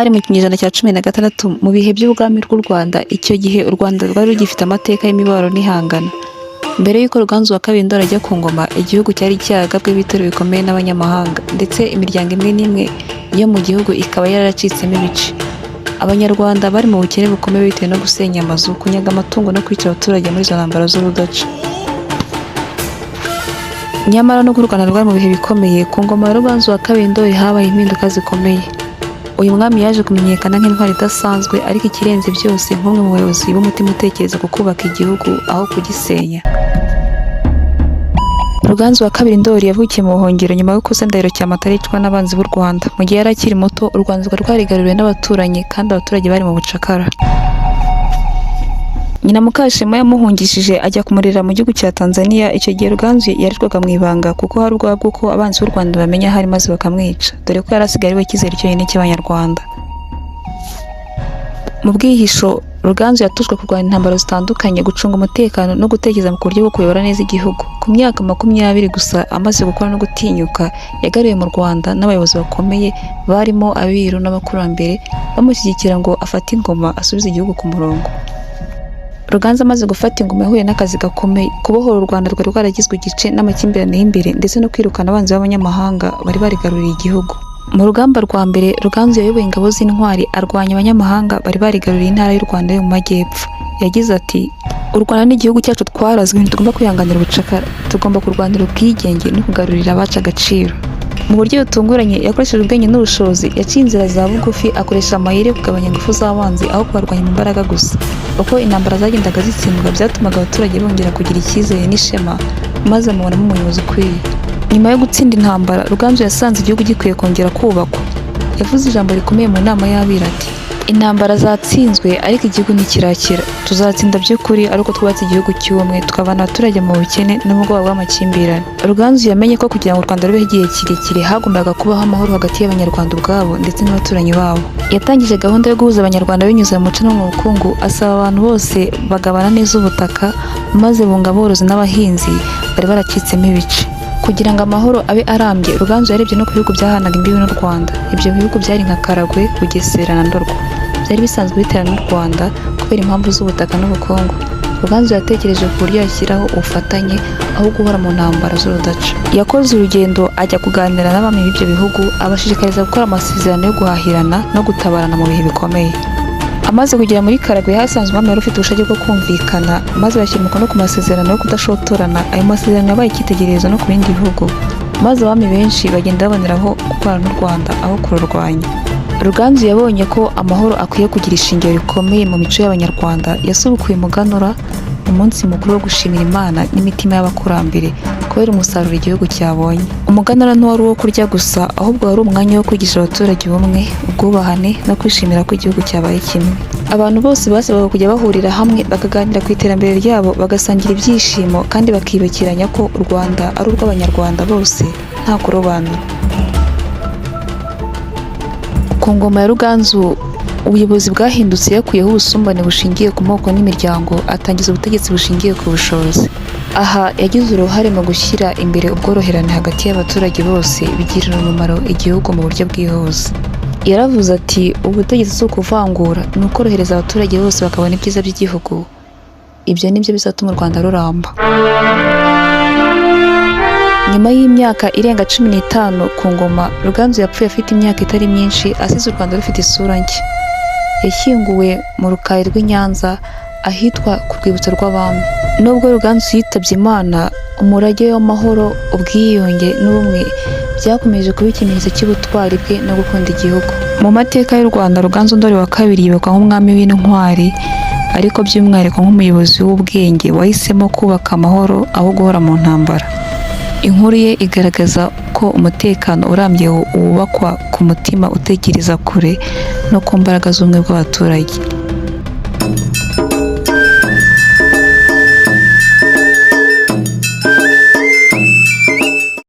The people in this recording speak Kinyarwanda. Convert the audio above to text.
Hari mu kinyejana cya 16 mu bihe by'ubwami bw'u Rwanda. Icyo gihe u Rwanda rwari rugifite amateka y'imibabaro n'ihangana. Mbere y'uko Ruganzu wa Kabiri Ndoli ajya ku ngoma, igihugu cyari cyaragabwe ibitero bikomeye n'abanyamahanga, ndetse imiryango imwe n'imwe yo mu gihugu ikaba yaracitsemo ibice. Abanyarwanda bari mu bukene bukomeye bitewe no gusenya amazu, kunyaga amatungo no kwica abaturage muri izo ntambara z'urudaca. Nyamara no u Rwanda rwari mu bihe bikomeye, ku ngoma ya Ruganzu wa Kabiri Ndoli habaye impinduka zikomeye. Uyu mwami yaje kumenyekana nk'intwari idasanzwe, ariko ikirenze byose nk'umwe mu bayobozi b'umutima utekereza ku kubaka igihugu aho kugisenya. Ruganzu wa Kabiri Ndoli yavukiye mu buhungiro nyuma y'uko se Ndahiro Cyamatare yicwa n'abanzi b'u Rwanda. Mu gihe yari akiri muto, u Rwanda rwari rwarigaruriwe n'abaturanyi kandi abaturage bari mu bucakara. Nyina Mukashema yamuhungishije ajya kumurera mu gihugu cya Tanzania. Icyo gihe Ruganzu yarirwaga mu ibanga kuko hari ubwoba bw'uko abanzi b'u Rwanda bamenya ahari maze bakamwica, dore ko yari asigaye ari we cyizere cyonyine cy'Abanyarwanda. Mu bwihisho, Ruganzu yatujwe kurwanya intambara zitandukanye, gucunga umutekano no gutekereza ku buryo bwo kuyobora neza igihugu. Ku myaka 20 gusa amaze gukora no gutinyuka, yagaruye mu Rwanda n'abayobozi bakomeye barimo abiru n'abakurambere bamushyigikira ngo afate ingoma asubize igihugu ku murongo. Ruganzu amaze gufata ingoma yahuye n'akazi gakomeye, kubohora u Rwanda rwari rwaragizwe igice n'amakimbirane y'imbere ndetse no kwirukana abanzi b'abanyamahanga bari barigaruriye igihugu. Mu rugamba rwa mbere, Ruganzu yayoboye ingabo z'intwari arwanya abanyamahanga bari barigaruriye intara y'u Rwanda yo mu majyepfo. Yagize ati: "U Rwanda n'igihugu cyacu twarazwe, ntitugomba kwihanganira ubucakara, tugomba kurwanira ubwigenge no kugarurira abacu agaciro." Mu buryo butunguranye, yakoresheje ubwenge n'ubushobozi, yaciye inzira za bugufi, akoresha amayeri yo kugabanya ingufu z'abanzi aho kubarwanya mu mbaraga gusa. Uko intambara zagendaga zitsindwa, byatumaga abaturage bongera kugira icyizere n'ishema, maze amubonamo umuyobozi ukwiye. Nyuma yo gutsinda intambara, Ruganzu yasanze igihugu gikwiye kongera kubakwa. Yavuze ijambo rikomeye mu nama y'Abiru ati: "Intambara zatsinzwe, ariko igihugu ntikirakira. Tuzatsinda by'ukuri ariko twubatse igihugu cy'ubumwe, tukavana abaturage mu bukene no mu bwoba bw'amakimbirane." Ruganzu yamenye ko kugira ngo u Rwanda rubeho igihe kirekire, hagombaga kubaho amahoro hagati y'Abanyarwanda ubwabo ndetse n'abaturanyi babo. Yatangije gahunda yo guhuza Abanyarwanda binyuze mu muco no mu bukungu, asaba abantu bose bagabana neza ubutaka, maze bunga aborozi n'abahinzi bari baracitsemo ibice. Kugira ngo amahoro abe arambye, Ruganzu yarebye no ku bihugu byahanaga imbibi n'u Rwanda. Ibyo bihugu byari nka Karagwe, Bugesera na Ndorwa. Byari bisanzwe biterana n'u Rwanda kubera impamvu z'ubutaka n'ubukungu. Ruganzu yatekereje ku buryo yashyiraho ubufatanye aho guhora mu ntambara z'urudaca. Yakoze urugendo ajya kuganira n'abami b'ibyo bihugu, abashishikariza gukora amasezerano yo guhahirana no gutabarana mu bihe bikomeye. Amaze kugera muri Karagwe, hasanzwe umwami wari ufite ubushake bwo kumvikana, maze bashyira umukono ku masezerano yo kudashotorana. Ayo masezerano yabaye icyitegererezo no ku bindi bihugu, maze abami benshi bagenda baboneraho gukorana n'u Rwanda aho kururwanya. Ruganzu yabonye ko amahoro akwiye kugira ishingiro rikomeye mu mico y'Abanyarwanda. Yasubukuye umuganura, umunsi mukuru wo gushimira Imana n'imitima y'abakurambere kubera umusaruro igihugu cyabonye. Umuganura ntiwari uwo kurya gusa, ahubwo wari umwanya wo kwigisha abaturage ubumwe, ubwubahane no kwishimira ko igihugu cyabaye kimwe. Abantu bose basabwaga kujya bahurira hamwe, bakaganira ku iterambere ryabo, bagasangira ibyishimo kandi bakibukiranya ko u Rwanda ari urw'Abanyarwanda bose nta kurobanura. Ku ngoma ya Ruganzu, ubuyobozi bwahindutse, yakuyeho ubusumbane bushingiye ku moko n'imiryango, atangiza ubutegetsi bushingiye ku bushobozi. Aha yagize uruhare mu gushyira imbere ubworoherane hagati y'abaturage bose, bigirira umumaro igihugu mu buryo bwihuse. Yaravuze ati: "Ubutegetsi si ukuvangura, ni ukorohereza abaturage bose bakabona ibyiza by'igihugu. Ibyo nibyo bizatuma u Rwanda ruramba." Nyuma y'imyaka irenga 15 ku ngoma, Ruganzu yapfuye afite imyaka itari myinshi, asize u Rwanda rufite isura nshya. Yashyinguwe mu Rukari rw'i Nyanza, ahitwa ku Rwibutso rw'Abami. Nubwo Ruganzu yitabye Imana, umurage w'amahoro, ubwiyunge n'ubumwe byakomeje kuba ikimenyetso cy'ubutwari bwe no gukunda igihugu. Mu mateka y'u Rwanda, Ruganzu Ndoli wa Kabiri yibukwa nk'umwami w'intwari, ariko by'umwihariko nk'umuyobozi w'ubwenge wahisemo kubaka amahoro aho guhora mu ntambara. Inkuru ye igaragaza ko umutekano urambye wubakwa ku mutima utekereza kure no ku mbaraga z'ubumwe bw'abaturage.